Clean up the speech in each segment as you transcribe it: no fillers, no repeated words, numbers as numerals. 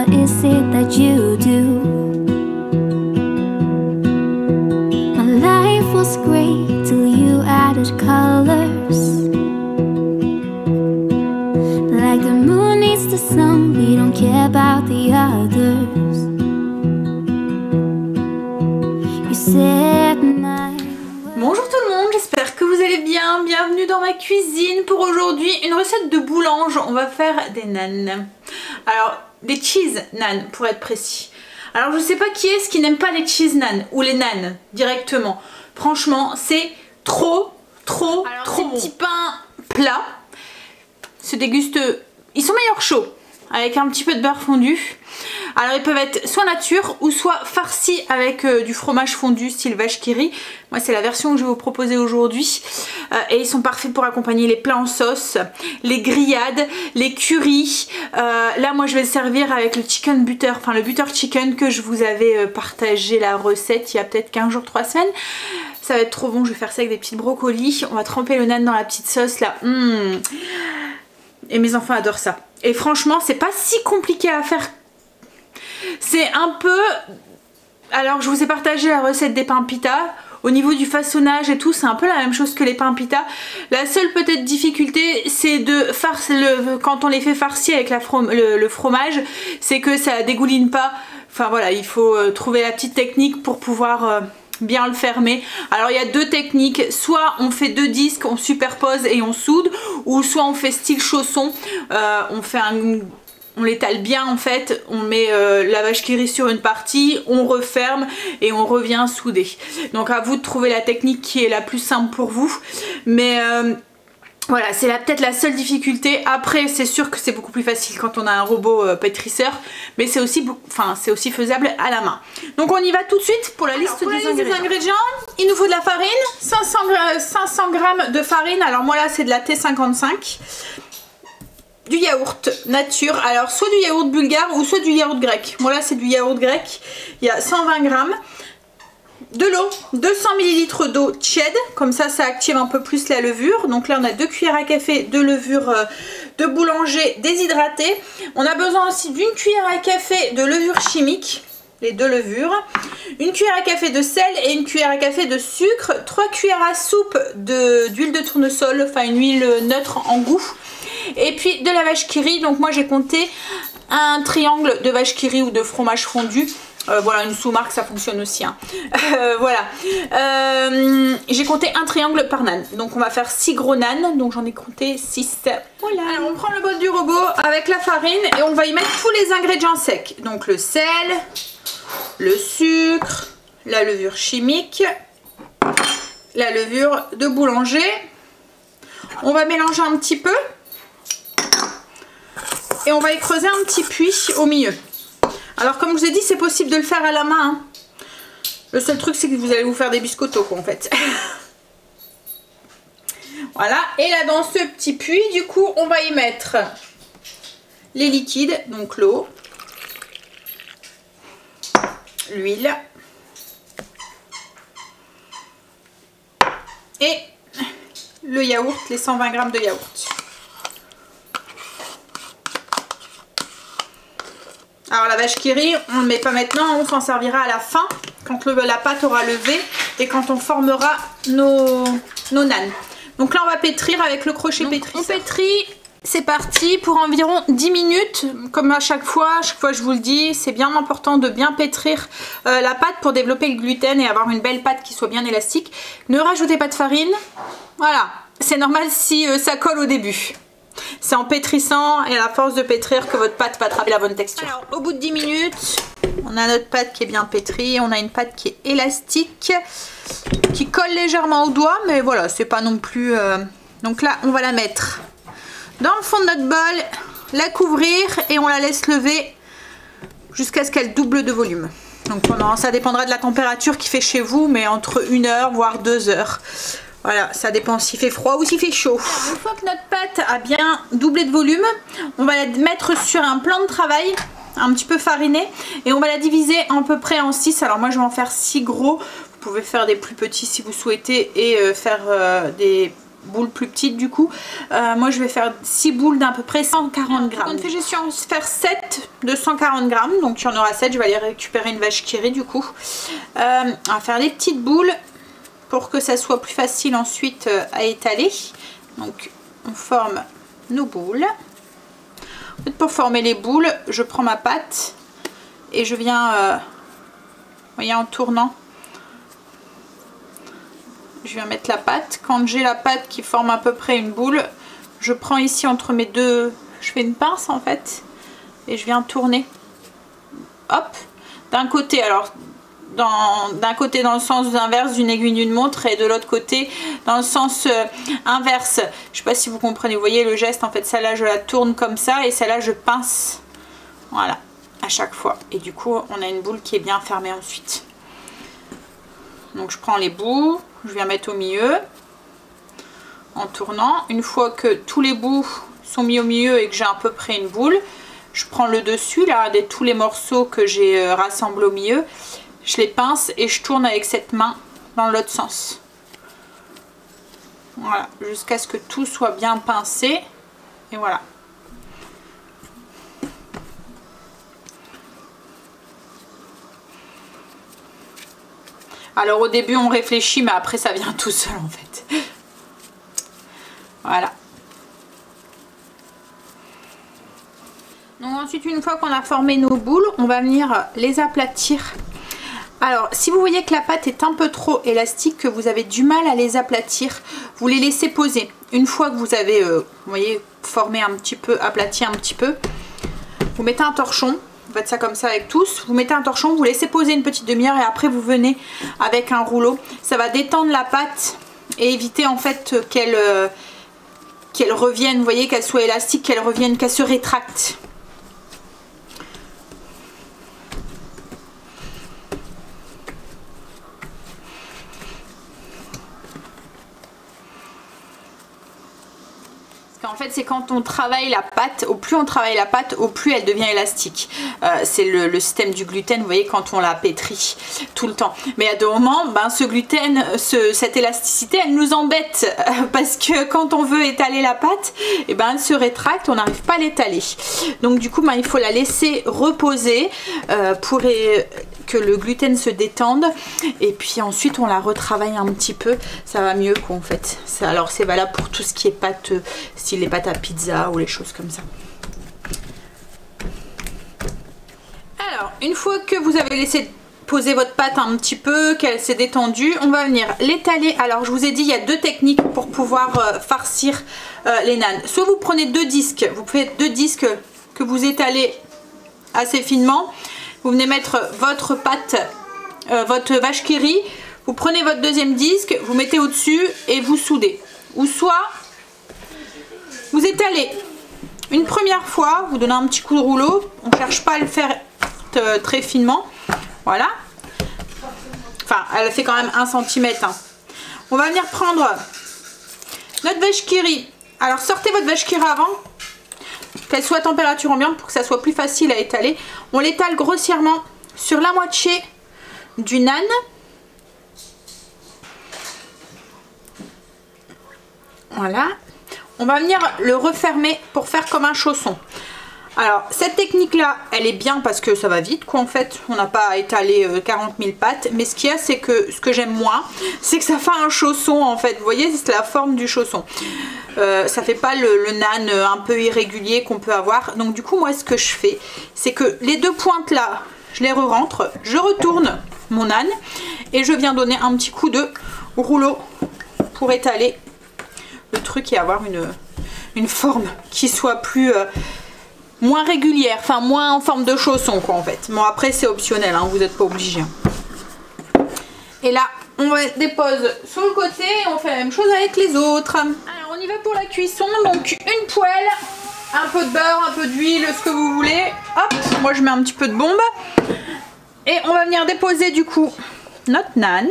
what is it that you do? My life was great till you added colors. Like the moon needs the sun, we don't care about the others. You said my... Bonjour tout le monde, j'espère que vous allez bien. Bienvenue dans ma cuisine pour aujourd'hui une recette de boulange. On va faire des nanes. Alors, des cheese nanes pour être précis. Alors, je sais pas qui est-ce qui n'aime pas les cheese nanes ou les nanes directement. Franchement, c'est trop bon. Ces petits pains plats se dégustent. Ils sont meilleurs chauds avec un petit peu de beurre fondu. Alors ils peuvent être soit nature ou soit farcis avec du fromage fondu style vache qui rit. Moi c'est la version que je vais vous proposer aujourd'hui. Et ils sont parfaits pour accompagner les plats en sauce, les grillades, les currys. Là moi je vais le servir avec le chicken butter, enfin le butter chicken que je vous avais partagé la recette il y a peut-être 15 jours, 3 semaines. Ça va être trop bon, je vais faire ça avec des petites brocolis. On va tremper le nan dans la petite sauce là. Et mes enfants adorent ça. Et franchement c'est pas si compliqué à faire. C'est un peu... Alors je vous ai partagé la recette des pains pita. Au niveau du façonnage et tout, c'est un peu la même chose que les pains pita. La seule peut-être difficulté, c'est de quand on les fait farcir avec le fromage, c'est que ça dégouline pas. Enfin voilà, il faut trouver la petite technique pour pouvoir bien le fermer. Alors il y a deux techniques, soit on fait deux disques, on superpose et on soude, ou soit on fait style chausson, on l'étale bien en fait, on met la vache qui rit sur une partie, on referme et on revient souder. Donc à vous de trouver la technique qui est la plus simple pour vous. Mais voilà, c'est peut-être la seule difficulté. Après c'est sûr que c'est beaucoup plus facile quand on a un robot pétrisseur, mais c'est aussi faisable à la main. Donc on y va tout de suite pour la liste des ingrédients. Il nous faut de la farine, 500 g de farine. Alors moi là c'est de la T55. Du yaourt nature, alors soit du yaourt bulgare ou soit du yaourt grec. Moi là c'est du yaourt grec, il y a 120 g. De l'eau, 200 ml d'eau tiède, comme ça active un peu plus la levure. Donc là on a 2 cuillères à café de levure de boulanger déshydratée. On a besoin aussi d'une cuillère à café de levure chimique, les deux levures, une cuillère à café de sel et une cuillère à café de sucre, 3 cuillères à soupe d'huile de tournesol, enfin une huile neutre en goût. Et puis de la vache qui rit, donc moi j'ai compté un triangle de vache qui rit ou de fromage fondu. Voilà, une sous-marque ça fonctionne aussi hein. Voilà, j'ai compté un triangle par nan. Donc on va faire 6 gros nan, donc j'en ai compté 6. Voilà. Alors on prend le bol du robot avec la farine et on va y mettre tous les ingrédients secs. Donc le sel, le sucre, la levure chimique, la levure de boulanger. On va mélanger un petit peu. Et on va y creuser un petit puits au milieu. Alors comme je vous ai dit, c'est possible de le faire à la main hein. Le seul truc c'est que vous allez vous faire des biscottos quoi en fait. Voilà, et là dans ce petit puits du coup on va y mettre les liquides, donc l'eau, l'huile et le yaourt, les 120 g de yaourt. Alors la vache qui rit, on ne le met pas maintenant, on s'en servira à la fin, quand la pâte aura levé et quand on formera nos nanes. Donc là on va pétrir avec le crochet pétrisseur. On pétrit, c'est parti pour environ 10 minutes, comme à chaque fois je vous le dis, c'est bien important de bien pétrir la pâte pour développer le gluten et avoir une belle pâte qui soit bien élastique. Ne rajoutez pas de farine, voilà, c'est normal si ça colle au début. C'est en pétrissant et à la force de pétrir que votre pâte va attraper la bonne texture. Alors au bout de 10 minutes, on a notre pâte qui est bien pétrie, on a une pâte qui est élastique, qui colle légèrement au doigt, mais voilà, c'est pas non plus... Donc là, on va la mettre dans le fond de notre bol, la couvrir et on la laisse lever jusqu'à ce qu'elle double de volume. Donc ça dépendra de la température qu'il fait chez vous, mais entre 1 heure voire 2 heures. Voilà, ça dépend s'il fait froid ou s'il fait chaud. Une fois que notre pâte a bien doublé de volume, on va la mettre sur un plan de travail un petit peu fariné et on va la diviser à peu près en 6. Alors moi je vais en faire 6 gros. Vous pouvez faire des plus petits si vous souhaitez et faire des boules plus petites du coup. Moi je vais faire 6 boules d'à peu près 140 grammes. Donc j'ai su en faire 7 de 140 grammes. Donc il y en aura 7, je vais aller récupérer une vache qui rit du coup. On va faire les petites boules pour que ça soit plus facile ensuite à étaler. Donc on forme nos boules. Pour former les boules, je prends ma pâte et je viens, vous voyez, en tournant. Je viens mettre la pâte. Quand j'ai la pâte qui forme à peu près une boule, je prends ici entre mes deux, je fais une pince en fait, et je viens tourner. Hop, d'un côté, alors d'un côté dans le sens inverse d'une aiguille d'une montre et de l'autre côté dans le sens inverse. Je sais pas si vous comprenez, vous voyez le geste en fait, celle-là je la tourne comme ça et celle-là je pince. Voilà, à chaque fois. Et du coup on a une boule qui est bien fermée ensuite. Donc je prends les bouts, je viens mettre au milieu en tournant. Une fois que tous les bouts sont mis au milieu et que j'ai à peu près une boule, je prends le dessus là, tous les morceaux que j'ai rassemblés au milieu, je les pince et je tourne avec cette main dans l'autre sens. Voilà, jusqu'à ce que tout soit bien pincé. Et voilà. Alors au début on réfléchit, mais après ça vient tout seul en fait. Voilà. Donc ensuite, une fois qu'on a formé nos boules, on va venir les aplatir. Alors si vous voyez que la pâte est un peu trop élastique, que vous avez du mal à les aplatir, vous les laissez poser. Une fois que vous avez vous voyez, formé un petit peu, aplati un petit peu, vous mettez un torchon. Vous faites ça comme ça avec tous, vous mettez un torchon, vous laissez poser une petite demi-heure et après vous venez avec un rouleau. Ça va détendre la pâte et éviter en fait qu'elle revienne, vous voyez, qu'elle soit élastique, qu'elle revienne, qu'elle se rétracte. En fait, c'est quand on travaille la pâte, au plus on travaille la pâte, au plus elle devient élastique. C'est le système du gluten, vous voyez, quand on la pétrit tout le temps. Mais à deux moments, ben, ce gluten, cette élasticité, elle nous embête parce que quand on veut étaler la pâte, et ben, elle se rétracte, on n'arrive pas à l'étaler. Donc du coup, ben, il faut la laisser reposer pour que le gluten se détende et puis ensuite on la retravaille un petit peu, ça va mieux quoi en fait. Alors c'est valable pour tout ce qui est pâte, style les pâtes à pizza ou les choses comme ça. Alors une fois que vous avez laissé poser votre pâte un petit peu, qu'elle s'est détendue, on va venir l'étaler. Alors je vous ai dit, il y a deux techniques pour pouvoir farcir les nanes. Soit vous prenez deux disques, vous faites deux disques que vous étalez assez finement. Vous venez mettre votre pâte, votre vache qui rit, vous prenez votre deuxième disque, vous mettez au-dessus et vous soudez. Ou soit, vous étalez une première fois, vous donnez un petit coup de rouleau, on ne cherche pas à le faire très finement, voilà. Enfin, elle fait quand même 1 cm. Hein. On va venir prendre notre vache qui rit. Alors sortez votre vache qui rit avant, qu'elle soit à température ambiante pour que ça soit plus facile à étaler. On l'étale grossièrement sur la moitié du nan. Voilà. On va venir le refermer pour faire comme un chausson. Alors cette technique là, elle est bien parce que ça va vite quoi en fait. On n'a pas à étaler 40 000 pâtes. Mais ce qu'il y a, c'est que ce que j'aime moins, c'est que ça fait un chausson en fait. Vous voyez, c'est la forme du chausson. Ça fait pas le nan un peu irrégulier qu'on peut avoir. Donc du coup moi ce que je fais, c'est que les deux pointes là, je les re-rentre, je retourne mon nan et je viens donner un petit coup de rouleau pour étaler le truc et avoir une forme qui soit plus moins régulière, enfin moins en forme de chausson quoi en fait. Bon après c'est optionnel, hein, vous n'êtes pas obligé. Et là on dépose sur le côté, on fait la même chose avec les autres. Alors on y va pour la cuisson, donc une poêle, un peu de beurre, un peu d'huile, ce que vous voulez. Hop, moi je mets un petit peu de bombe. Et on va venir déposer du coup notre nan.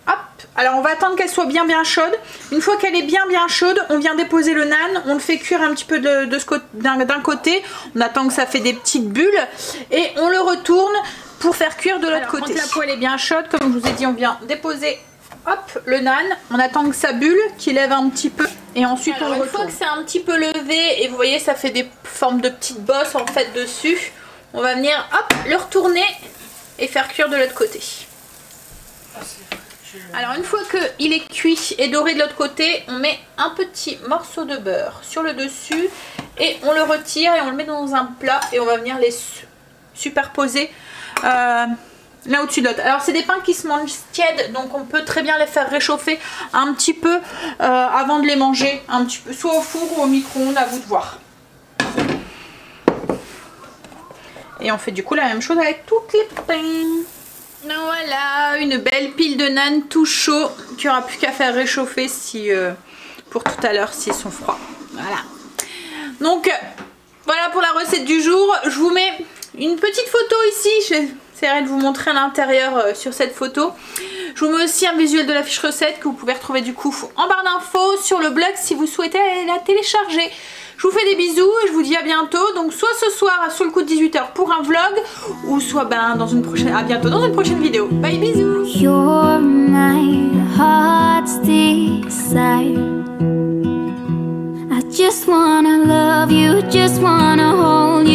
Hop, alors on va attendre qu'elle soit bien chaude. Une fois qu'elle est bien chaude, on vient déposer le nan, on le fait cuire un petit peu d'un côté. On attend que ça fait des petites bulles et on le retourne pour faire cuire de l'autre côté. Quand la poêle est bien chaude, comme je vous ai dit, on vient déposer hop, le nan. On attend que ça bulle, qu'il lève un petit peu. Et ensuite on le retourne. Une fois que c'est un petit peu levé et vous voyez ça fait des formes de petites bosses en fait dessus. On va venir hop, le retourner et faire cuire de l'autre côté. Alors une fois qu'il est cuit et doré de l'autre côté, on met un petit morceau de beurre sur le dessus et on le retire et on le met dans un plat et on va venir les superposer l'un au-dessus de l'autre. Alors c'est des pains qui se mangent tièdes, donc on peut très bien les faire réchauffer un petit peu avant de les manger, un petit peu, soit au four ou au micro-ondes, à vous de voir. Et on fait du coup la même chose avec toutes les pains. Voilà, une belle pile de nan tout chaud qu'il n'y aura plus qu'à faire réchauffer si, pour tout à l'heure s'ils sont froids. Voilà. Donc voilà pour la recette du jour. Je vous mets une petite photo ici. J'essaierai de vous montrer à l'intérieur sur cette photo. Je vous mets aussi un visuel de la fiche recette que vous pouvez retrouver du coup en barre d'infos sur le blog si vous souhaitez aller la télécharger. Je vous fais des bisous et je vous dis à bientôt. Donc soit ce soir sur le coup de 18 h pour un vlog ou soit dans une prochaine, à bientôt dans une prochaine vidéo. Bye, bisous. You're my heart's desire. I just wanna love you, just wanna hold you.